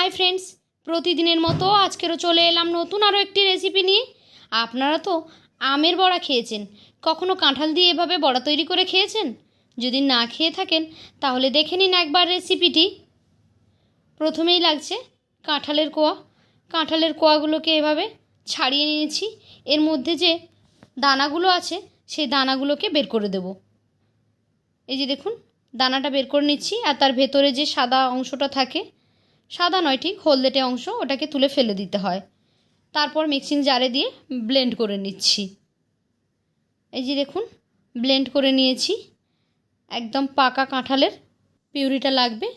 Hi friends, প্রতিদিনের মতো আজকেরও চলে এলাম নতুন আরও একটি রেসিপি নিয়ে। আপনারা তো আমের বড়া খেয়েছেন, কখনো কাঁঠাল দিয়ে এভাবে বড়া তৈরি করে খেয়েছেন? যদি না খেয়ে থাকেন তাহলে দেখে নিন একবার রেসিপিটি। প্রথমেই লাগছে কাঁঠালের কোয়া। কাঁঠালের কোয়াগুলোকে এভাবে ছাড়িয়ে নিয়েছি। এর মধ্যে যে দানাগুলো আছে সেই দানাগুলোকে বের করে দেব। এই যে দেখুন, দানাটা বের করে নিচ্ছি, আর তার ভেতরে যে সাদা অংশটা থাকে, সাদা নয় ঠিক হলদেটে অংশ, ওটাকে তুলে ফেলে দিতে হয়। তারপর মিক্সিং জারে দিয়ে ব্লেন্ড করে নিচ্ছি। এই যে দেখুন, ব্লেন্ড করে নিয়েছি। একদম পাকা কাঁঠালের পিউরিটা লাগবে।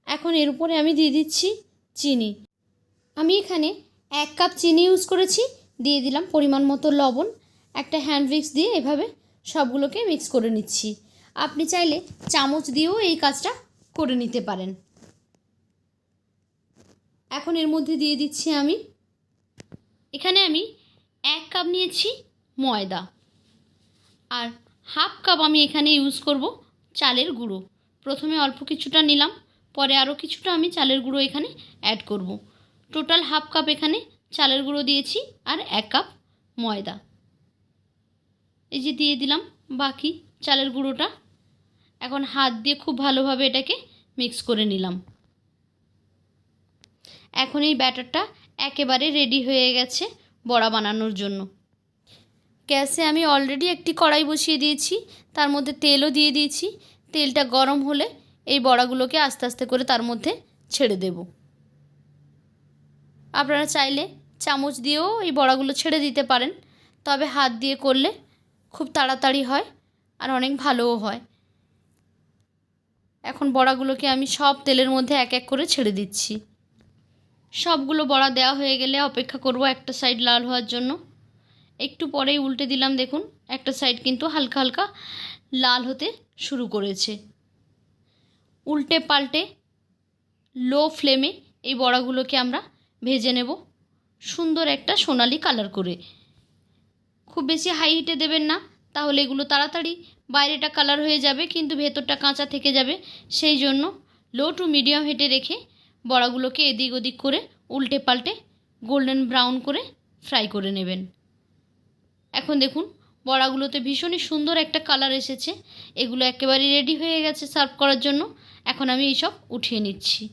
এখন এর উপরে আমি দিয়ে দিচ্ছি চিনি। আমি এখানে 1 কাপ চিনি ইউজ করেছি। দিয়ে দিলাম পরিমাণ মতো লবণ। একটা হ্যান্ড উইক্স দিয়ে এভাবে সবগুলোকে মিক্স করে নিচ্ছি। আপনি চাইলে চামচ দিয়েও এই কাজটা করে নিতে পারেন। এখন এর মধ্যে দিয়ে দিচ্ছি এখানে আমি 1 কাপ নিয়েছি ময়দা, আর হাফ কাপ আমি এখানে ইউজ করব চালের গুঁড়ো। প্রথমে অল্প কিছুটা নিলাম, পরে আরও কিছুটা আমি চালের গুঁড়ো এখানে অ্যাড করব। টোটাল হাফ কাপ এখানে চালের গুঁড়ো দিয়েছি, আর 1 কাপ ময়দা। এই যে দিয়ে দিলাম বাকি চালের গুঁড়োটা। এখন হাত দিয়ে খুব ভালোভাবে এটাকে মিক্স করে নিলাম। এখন এই ব্যাটারটা একেবারে রেডি হয়ে গেছে বড়া বানানোর জন্য। গ্যাসে আমি অলরেডি একটি কড়াই বসিয়ে দিয়েছি, তার মধ্যে তেলও দিয়ে দিয়েছি। তেলটা গরম হলে এই বড়াগুলোকে আস্তে আস্তে করে তার মধ্যে ছেড়ে দেব। আপনারা চাইলে চামচ দিয়েও এই বড়াগুলো ছেড়ে দিতে পারেন, তবে হাত দিয়ে করলে খুব তাড়াতাড়ি হয় আর অনেক ভালোও হয়। এখন বড়াগুলোকে আমি সব তেলের মধ্যে এক এক করে ছেড়ে দিচ্ছি। সবগুলো বড়া দেওয়া হয়ে গেলে অপেক্ষা করব একটা সাইড লাল হওয়ার জন্য। একটু পরেই উল্টে দিলাম, দেখুন একটা সাইড কিন্তু হালকা হালকা লাল হতে শুরু করেছে। উল্টে পাল্টে লো ফ্লেমে এই বড়াগুলোকে আমরা ভেজে নেব সুন্দর একটা সোনালি কালার করে। খুব বেশি হাই হিটে দেবেন না, তাহলে এগুলো তাড়াতাড়ি বাইরেটা কালার হয়ে যাবে কিন্তু ভেতরটা কাঁচা থেকে যাবে। সেই জন্য লো টু মিডিয়াম হিটে রেখে বড়াগুলোকে এদিক ওদিক করে উল্টে পাল্টে গোল্ডেন ব্রাউন করে ফ্রাই করে নেবেন। এখন দেখুন বড়াগুলোতে ভীষণই সুন্দর একটা কালার এসেছে। এগুলো একেবারে রেডি হয়ে গেছে সার্ভ করার জন্য। এখন আমি এইসব উঠিয়ে নিচ্ছি।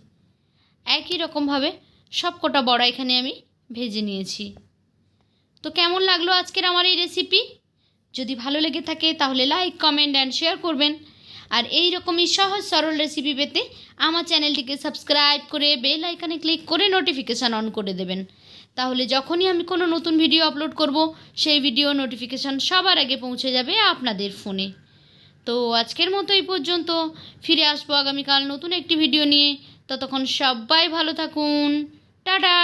একই রকমভাবে সব কটা বড়া এখানে আমি ভেজে নিয়েছি। তো কেমন লাগলো আজকের আমার এই রেসিপি? যদি ভালো লেগে থাকে তাহলে লাইক, কমেন্ট অ্যান্ড শেয়ার করবেন। আর এই রকমই সহজ সরল রেসিপি পেতে আমার চ্যানেলটিকে সাবস্ক্রাইব করে বেল আইকনে ক্লিক করে নোটিফিকেশান অন করে দেবেন। তাহলে যখনই আমি কোনো নতুন ভিডিও আপলোড করব সেই ভিডিও নোটিফিকেশান সবার আগে পৌঁছে যাবে আপনাদের ফোনে। তো আজকের মতো এই পর্যন্ত। ফিরে আসবো আগামীকাল নতুন একটি ভিডিও নিয়ে। ততক্ষণ সবাই ভালো থাকুন। টাটা।